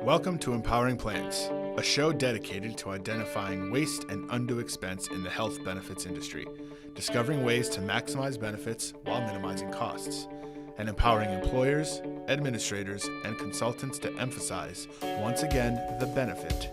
Welcome to Empowering Plans, a show dedicated to identifying waste and undue expense in the health benefits industry, discovering ways to maximize benefits while minimizing costs, and empowering employers, administrators, and consultants to emphasize, once again, the benefit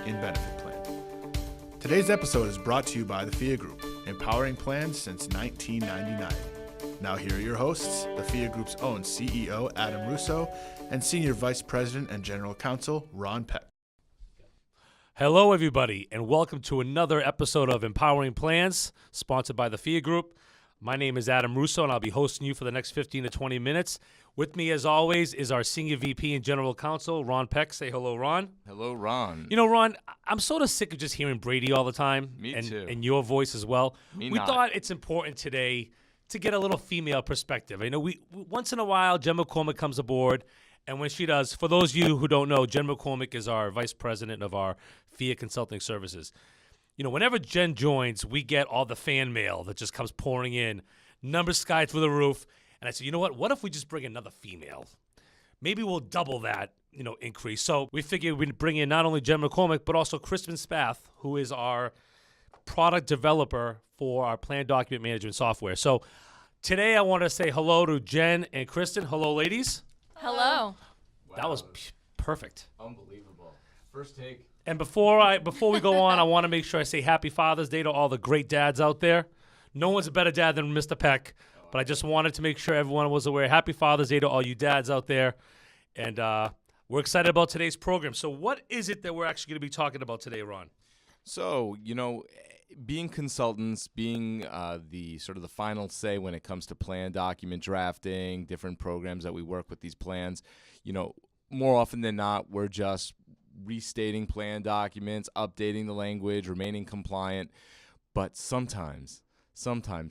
in benefit plan. Today's episode is brought to you by the Phia Group, empowering plans since 1999. Now here are your hosts, the Phia Group's own CEO, Adam Russo, and Senior Vice President and General Counsel, Ron Peck. Hello, everybody, and welcome to another episode of Empowering Plans, sponsored by the Phia Group. My name is Adam Russo, and I'll be hosting you for the next 15 to 20 minutes. With me, as always, is our Senior VP and General Counsel, Ron Peck. Say hello, Ron. Hello, Ron. You know, Ron, I'm sort of sick of just hearing Brady all the time. Me too. And your voice as well. We thought it's important today to get a little female perspective. I know we once in a while, Jen McCormick comes aboard, and when she does, for those of you who don't know, Jen McCormick is our Vice President of our Phia Consulting Services. You know, whenever Jen joins, we get all the fan mail that just comes pouring in, numbers sky through the roof, and I said, you know what if we just bring another female? Maybe we'll double that, increase. So we figured we'd bring in not only Jen McCormick, but also Kristin Spath, who is our product developer for our plan document management software. So today I want to say hello to Jen and Kristin. Hello, ladies. Hello. Wow, That was perfect. Unbelievable. First take. And before we go on, I want to make sure I say Happy Father's Day to all the great dads out there. No one's a better dad than Mr. Peck, but I just wanted to make sure everyone was aware. Happy Father's Day to all you dads out there. And we're excited about today's program. So what is it that we're actually going to be talking about today, Ron? So, being consultants, being the sort of the final say when it comes to plan document drafting, different programs that we work with these plans, more often than not, we're just restating plan documents, updating the language, remaining compliant. But sometimes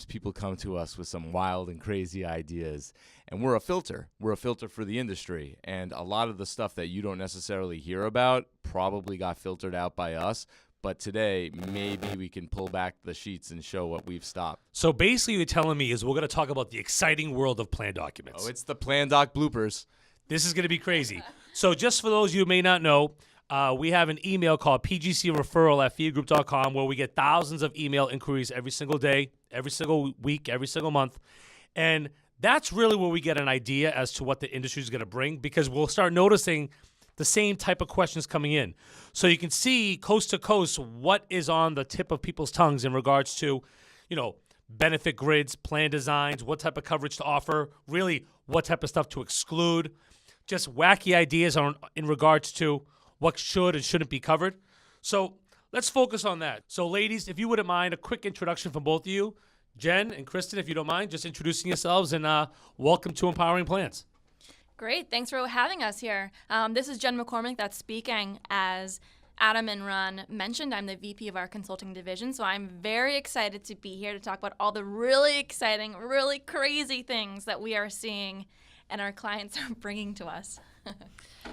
people come to us with some wild and crazy ideas, and we're a filter. We're a filter for the industry, and a lot of the stuff that you don't necessarily hear about probably got filtered out by us. But today, maybe we can pull back the sheets and show what we've stopped. So basically what you're telling me is we're going to talk about the exciting world of plan documents. Oh, it's the plan doc bloopers. This is going to be crazy. So just for those of you who may not know, we have an email called pgcreferral@phiagroup.com where we get thousands of email inquiries every single day, every single week, every single month. And that's really where we get an idea as to what the industry is going to bring, because we'll start noticing the same type of questions coming in. So you can see coast to coast what is on the tip of people's tongues in regards to, benefit grids, plan designs, what type of coverage to offer, really what type of stuff to exclude, just wacky ideas in regards to what should and shouldn't be covered. So let's focus on that. So ladies, if you wouldn't mind, a quick introduction from both of you. Jen and Kristin, if you don't mind, just introducing yourselves, and welcome to Empowering Plans. Great. Thanks for having us here. This is Jen McCormick that's speaking. As Adam and Ron mentioned, I'm the VP of our consulting division, so I'm very excited to be here to talk about all the really exciting, really crazy things that we are seeing and our clients are bringing to us.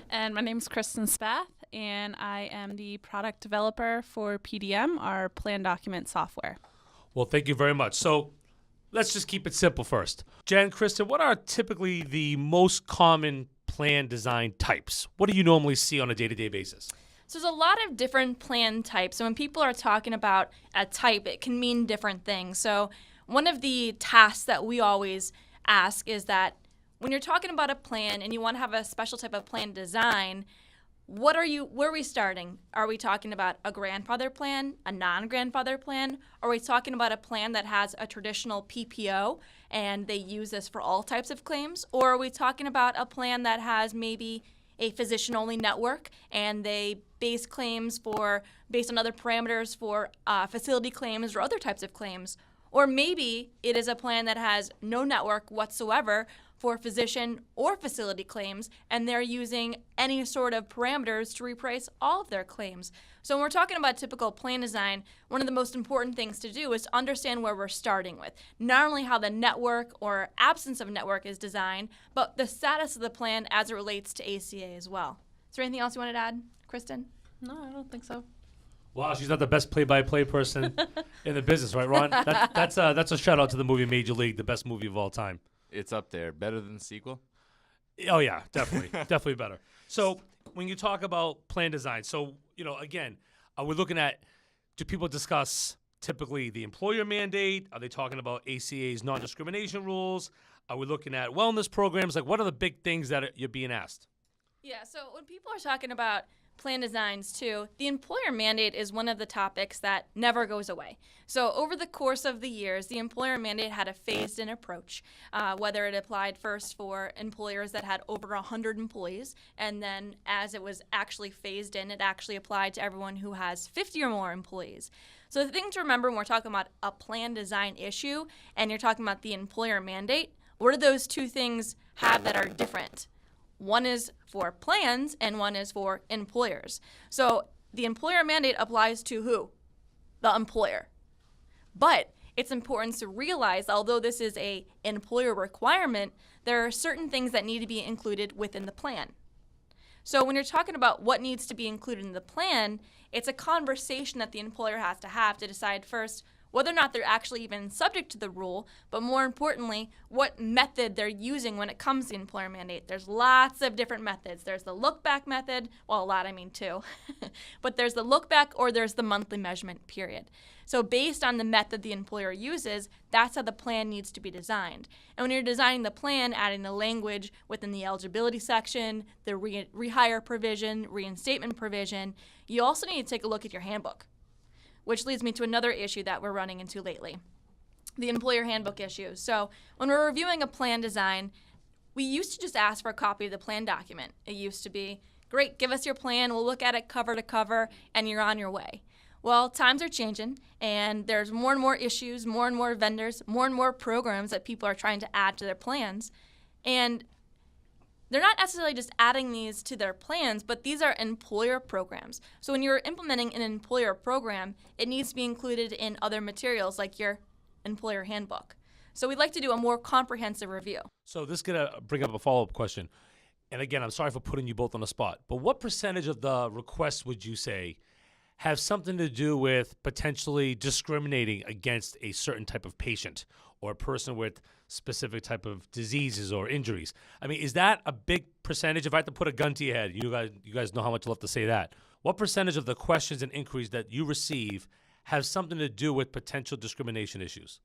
And my name is Kristin Spath, and I am the product developer for P10, our plan document software. Well, thank you very much. So let's just keep it simple first. Jen, Kristin, what are typically the most common plan design types? What do you normally see on a day-to-day basis? So there's a lot of different plan types. So when people are talking about a type, it can mean different things. So one of the tasks that we always ask is that when you're talking about a plan and you want to have a special type of plan design, where are we starting? Are we talking about a grandfather plan, a non-grandfather plan? Are we talking about a plan that has a traditional PPO and they use this for all types of claims? Or are we talking about a plan that has maybe a physician-only network and they base claims based on other parameters for facility claims or other types of claims? Or maybe it is a plan that has no network whatsoever for physician or facility claims, and they're using any sort of parameters to reprice all of their claims. So when we're talking about typical plan design, one of the most important things to do is to understand where we're starting with. Not only how the network or absence of network is designed, but the status of the plan as it relates to ACA as well. Is there anything else you wanted to add, Kristin? No, I don't think so. Wow, she's not the best play-by-play person in the business, right, Ron? That's a shout-out to the movie Major League, the best movie of all time. It's up there. Better than the sequel? Oh, yeah, definitely. Definitely better. So when you talk about plan design, so, again, we're looking at, do people discuss typically the employer mandate? Are they talking about ACA's non-discrimination rules? Are we looking at wellness programs? Like, what are the big things that you're being asked? Yeah, so when people are talking about plan designs too, the employer mandate is one of the topics that never goes away. So over the course of the years, the employer mandate had a phased-in approach, whether it applied first for employers that had over 100 employees, and then as it was actually phased in, it actually applied to everyone who has 50 or more employees. So the thing to remember when we're talking about a plan design issue and you're talking about the employer mandate, what do those two things have that are different? One is for plans and one is for employers. So the employer mandate applies to who? The employer. But it's important to realize, although this is an employer requirement, there are certain things that need to be included within the plan. So when you're talking about what needs to be included in the plan, it's a conversation that the employer has to decide first whether or not they're actually even subject to the rule, but more importantly, what method they're using when it comes to the employer mandate. There's lots of different methods. There's the look-back method, well, a lot, I mean, two. But there's the look-back or there's the monthly measurement period. So based on the method the employer uses, that's how the plan needs to be designed. And when you're designing the plan, adding the language within the eligibility section, the rehire provision, reinstatement provision, you also need to take a look at your handbook. Which leads me to another issue that we're running into lately, the employer handbook issue. So when we're reviewing a plan design, we used to just ask for a copy of the plan document. It used to be, great, give us your plan, we'll look at it cover to cover, and you're on your way. Well, times are changing, and there's more and more issues, more and more vendors, more and more programs that people are trying to add to their plans. And they're not necessarily just adding these to their plans, but these are employer programs. So when you're implementing an employer program, it needs to be included in other materials like your employer handbook. So we'd like to do a more comprehensive review. So this is going to bring up a follow-up question. And again, I'm sorry for putting you both on the spot, but what percentage of the requests would you say have something to do with potentially discriminating against a certain type of patient or a person with specific type of diseases or injuries? I mean, is that a big percentage? If I had to put a gun to your head, you guys know how much I love to say that. What percentage of the questions and inquiries that you receive have something to do with potential discrimination issues?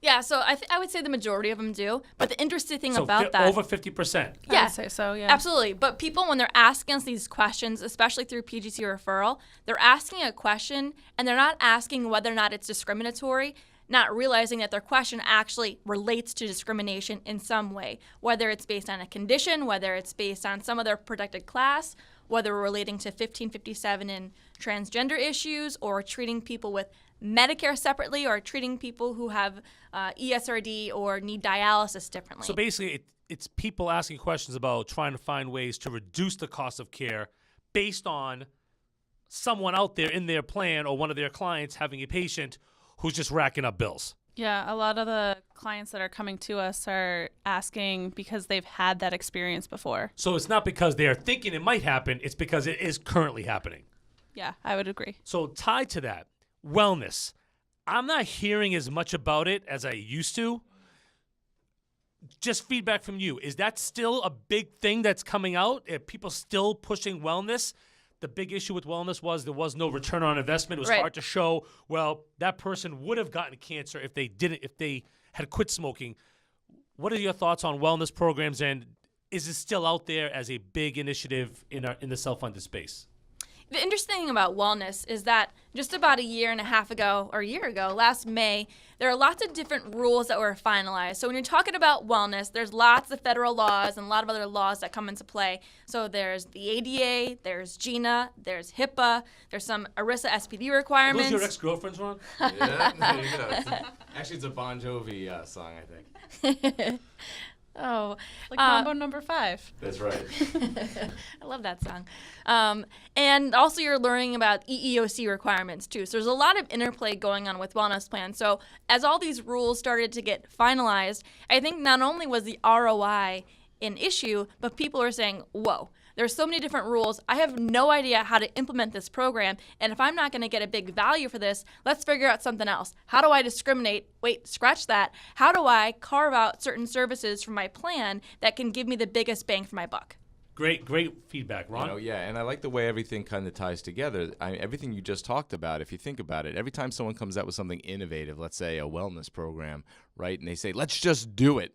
Yeah, so I would say the majority of them do. But the interesting thing about that, over 50%. Yeah, I would say so, yeah. Absolutely. But people, when they're asking us these questions, especially through PGC referral, they're asking a question and they're not asking whether or not it's discriminatory, not realizing that their question actually relates to discrimination in some way, whether it's based on a condition, whether it's based on some other protected class, whether we're relating to 1557 in transgender issues, or treating people with Medicare separately, or treating people who have ESRD or need dialysis differently. So basically, it's people asking questions about trying to find ways to reduce the cost of care based on someone out there in their plan or one of their clients having a patient who's just racking up bills. Yeah, a lot of the clients that are coming to us are asking because they've had that experience before. So it's not because they're thinking it might happen, it's because it is currently happening. Yeah, I would agree. So tied to that, wellness. I'm not hearing as much about it as I used to. Just feedback from you. Is that still a big thing that's coming out? Are people still pushing wellness? The big issue with wellness was there was no return on investment. It was hard to show, well, that person would have gotten cancer if they had quit smoking. What are your thoughts on wellness programs, and is it still out there as a big initiative in the self-funded space? The interesting thing about wellness is that just about a year ago, last May, there are lots of different rules that were finalized. So when you're talking about wellness, there's lots of federal laws and a lot of other laws that come into play. So there's the ADA, there's GINA, there's HIPAA, there's some ERISA SPD requirements. Are those your ex-girlfriends, Ron? Yeah, there you go. Actually, it's a Bon Jovi song, I think. Oh, Like Mambo number 5. That's right. I love that song. And also you're learning about EEOC requirements too. So there's a lot of interplay going on with wellness plans. So as all these rules started to get finalized, I think not only was the ROI an issue, but people are saying, whoa, there's so many different rules. I have no idea how to implement this program. And if I'm not going to get a big value for this, let's figure out something else. How do I discriminate? Wait, scratch that. How do I carve out certain services from my plan that can give me the biggest bang for my buck? Great feedback, Ron. And I like the way everything kind of ties together. Everything you just talked about, if you think about it, every time someone comes out with something innovative, let's say a wellness program, right, and they say, let's just do it.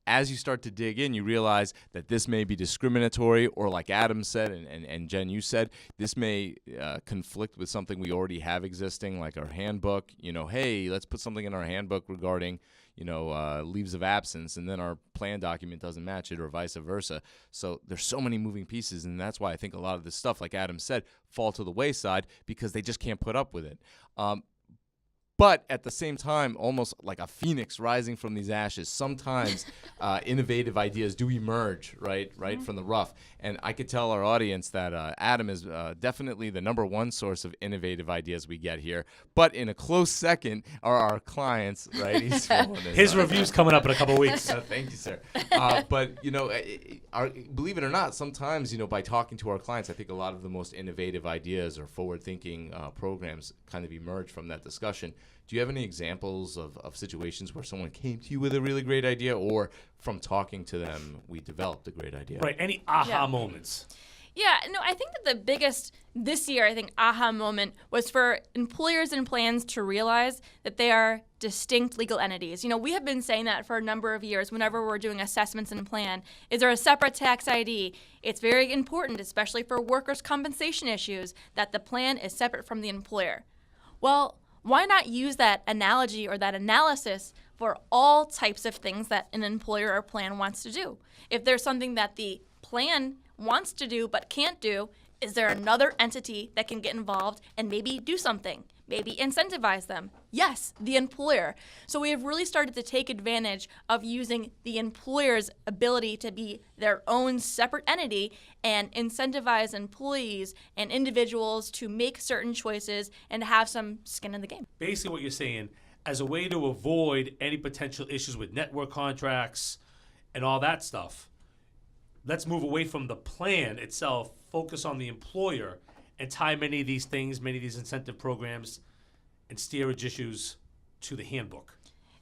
As you start to dig in, you realize that this may be discriminatory, or like Adam said, and Jen, you said, this may conflict with something we already have existing, like our handbook. Hey, let's put something in our handbook regarding leaves of absence, and then our plan document doesn't match it, or vice versa. So there's so many moving pieces, and that's why I think a lot of this stuff, like Adam said, fall to the wayside because they just can't put up with it. But at the same time, almost like a phoenix rising from these ashes, sometimes innovative ideas do emerge, right from the rough. And I could tell our audience that Adam is definitely the number one source of innovative ideas we get here. But in a close second are our clients, right? His review's coming up in a couple of weeks. Thank you, sir. But, believe it or not, sometimes, by talking to our clients, I think a lot of the most innovative ideas or forward-thinking programs kind of emerge from that discussion. Do you have any examples of situations where someone came to you with a really great idea, or from talking to them, we developed a great idea? Right. Any aha moments? Yeah, no, I think that the biggest this year, aha moment was for employers and plans to realize that they are distinct legal entities. We have been saying that for a number of years whenever we're doing assessments and plan. Is there a separate tax ID? It's very important, especially for workers' compensation issues, that the plan is separate from the employer. Well, why not use that analogy or that analysis for all types of things that an employer or plan wants to do? If there's something that the plan wants to do but can't do, is there another entity that can get involved and maybe do something? Maybe incentivize them? Yes, the employer. So we have really started to take advantage of using the employer's ability to be their own separate entity and incentivize employees and individuals to make certain choices and have some skin in the game. Basically what you're saying, as a way to avoid any potential issues with network contracts and all that stuff, let's move away from the plan itself, focus on the employer, and tie many of these things, many of these incentive programs and steerage issues to the handbook.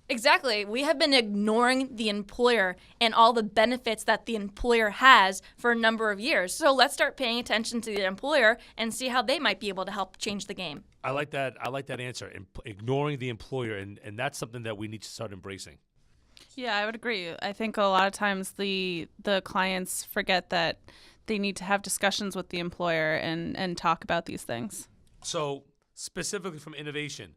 Exactly. We have been ignoring the employer and all the benefits that the employer has for a number of years. So let's start paying attention to the employer and see how they might be able to help change the game. I like that answer, ignoring the employer, and that's something that we need to start embracing. Yeah, I would agree. I think a lot of times the clients forget that they need to have discussions with the employer and talk about these things. So specifically from innovation,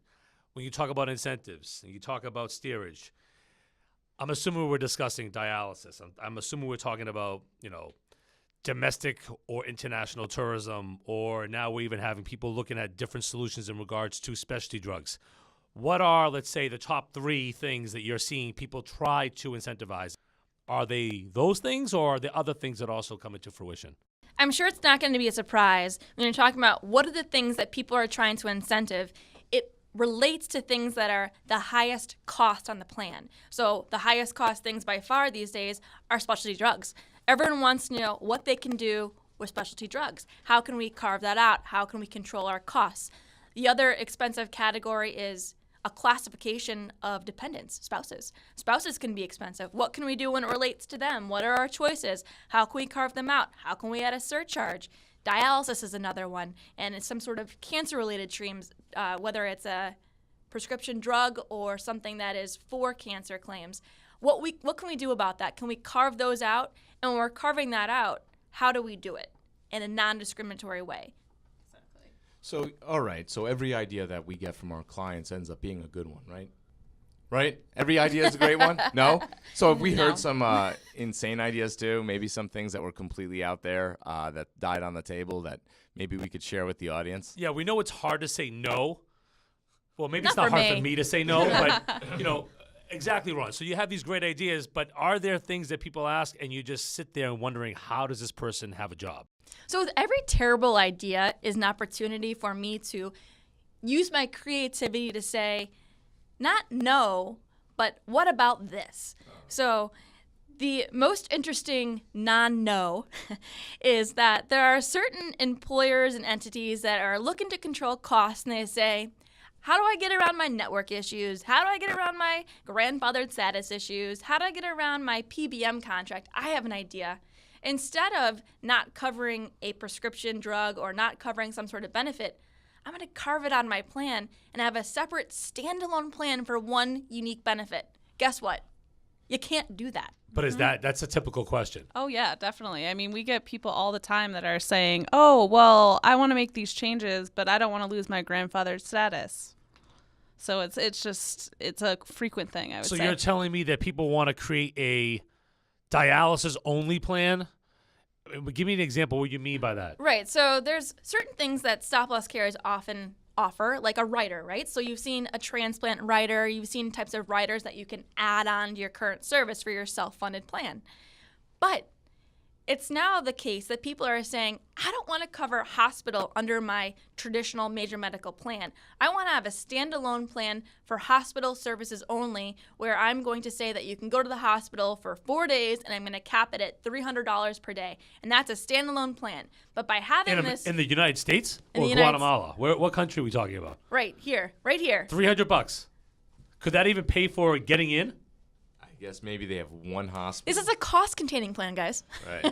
when you talk about incentives and you talk about steerage, I'm assuming we're discussing dialysis. I'm assuming we're talking about, domestic or international tourism, or now we're even having people looking at different solutions in regards to specialty drugs. What are, let's say, the top 3 things that you're seeing people try to incentivize? Are they those things, or are there other things that also come into fruition? I'm sure it's not going to be a surprise when you're talking about what are the things that people are trying to incentive. It relates to things that are the highest cost on the plan. So the highest cost things by far these days are specialty drugs. Everyone wants to know what they can do with specialty drugs. How can we carve that out? How can we control our costs? The other expensive category is a classification of dependents, spouses. Spouses can be expensive. What can we do when it relates to them? What are our choices? How can we carve them out? How can we add a surcharge? Dialysis is another one, and it's some sort of cancer-related streams, whether it's a prescription drug or something that is for cancer claims. What can we do about that? Can we carve those out? And when we're carving that out, how do we do it in a non-discriminatory way? So, all right. So every idea that we get from our clients ends up being a good one, right? Right? Every idea is a great one? No? So have we heard some insane ideas too? Maybe some things that were completely out there that died on the table that maybe we could share with the audience? Yeah, we know it's hard to say no. Well, maybe Not it's not for hard me. for me to say no, but, exactly, Ron. So you have these great ideas, but are there things that people ask and you just sit there and wondering, how does this person have a job? So with every terrible idea is an opportunity for me to use my creativity to say, not no, but what about this? So the most interesting non-no is that there are certain employers and entities that are looking to control costs, and they say, how do I get around my network issues? How do I get around my grandfathered status issues? How do I get around my PBM contract? I have an idea. instead of not covering a prescription drug or not covering some sort of benefit, I'm going to carve it out of my plan and have a separate standalone plan for one unique benefit. Guess what? You can't do that. But is that's a typical question? Oh, yeah, definitely. I mean, we get people all the time that are saying, oh, well, I want to make these changes, but I don't want to lose my grandfather's status. So it's a frequent thing, I would say. So you're telling me that people want to create a dialysis-only plan? Give me an example. What you mean by that? Right. So there's certain things that stop-loss carriers often offer, like a rider, right? So you've seen a transplant rider, you've seen types of riders that you can add on to your current service for your self-funded plan. But it's now the case that people are saying, I don't want to cover hospital under my traditional major medical plan. I want to have a standalone plan for hospital services only, where I'm going to say that you can go to the hospital for 4 days and I'm going to cap it at $300 per day. And that's a standalone plan. But by having this in the United States in or the Guatemala? What country are we talking about? right here, $300. Could that even pay for getting in? I guess maybe they have one hospital. This is a cost-containing plan, guys. Right.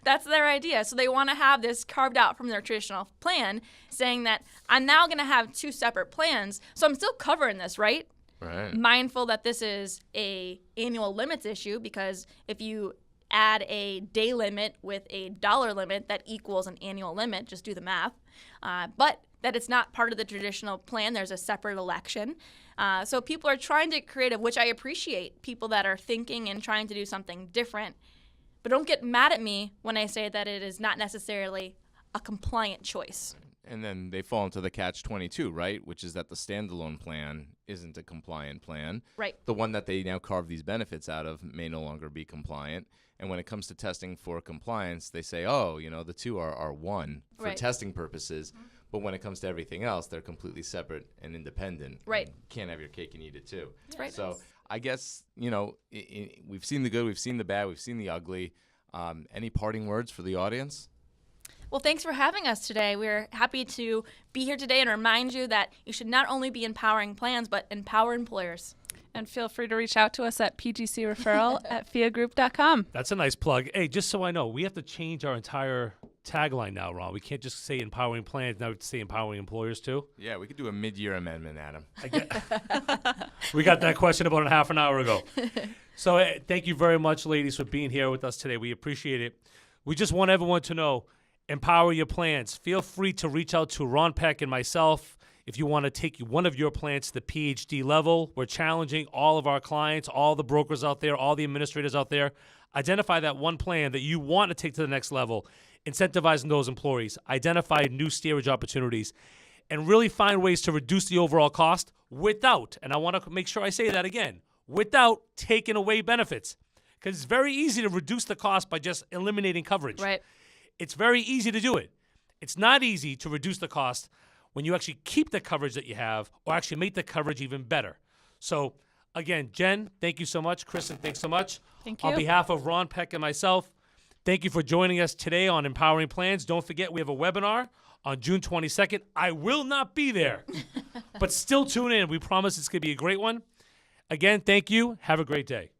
That's their idea. So they want to have this carved out from their traditional plan, saying that I'm now going to have two separate plans. So I'm still covering this, right? Right. Mindful that this is a annual limits issue, because if you add a day limit with a dollar limit, that equals an annual limit. Just do the math. But that it's not part of the traditional plan. There's a separate election. So people are trying to create, which I appreciate, people that are thinking and trying to do something different. But don't get mad at me when I say that it is not necessarily a compliant choice. And then they fall into the catch-22, right? Which is that the standalone plan isn't a compliant plan. Right. The one that they now carve these benefits out of may no longer be compliant. And when it comes to testing for compliance, they say, oh, the two are one for Right. testing purposes. Mm-hmm. But when it comes to everything else, they're completely separate and independent. Right. You can't have your cake and eat it too. That's right. So I guess, we've seen the good, we've seen the bad, we've seen the ugly. Any parting words for the audience? Well, thanks for having us today. We're happy to be here today and remind you that you should not only be empowering plans, but empower employers. And feel free to reach out to us at pgcreferral@phiagroup.com. That's a nice plug. Hey, just so I know, we have to change our entire tagline now, Ron. We can't just say empowering plans. Now we have to say empowering employers, too. Yeah, we could do a mid-year amendment, Adam. We got that question about a half an hour ago. So thank you very much, ladies, for being here with us today. We appreciate it. We just want everyone to know, empower your plans. Feel free to reach out to Ron Peck and myself if you want to take one of your plans to the PhD level. We're challenging all of our clients, all the brokers out there, all the administrators out there. Identify that one plan that you want to take to the next level, incentivizing those employees, identify new steerage opportunities, and really find ways to reduce the overall cost without, and I want to make sure I say that again, without taking away benefits. Because it's very easy to reduce the cost by just eliminating coverage. Right. It's very easy to do it. It's not easy to reduce the cost when you actually keep the coverage that you have or actually make the coverage even better. So, again, Jen, thank you so much. Kristin, thanks so much. Thank you. On behalf of Ron Peck and myself, thank you for joining us today on Empowering Plans. Don't forget, we have a webinar on June 22nd. I will not be there, but still tune in. We promise it's going to be a great one. Again, thank you. Have a great day.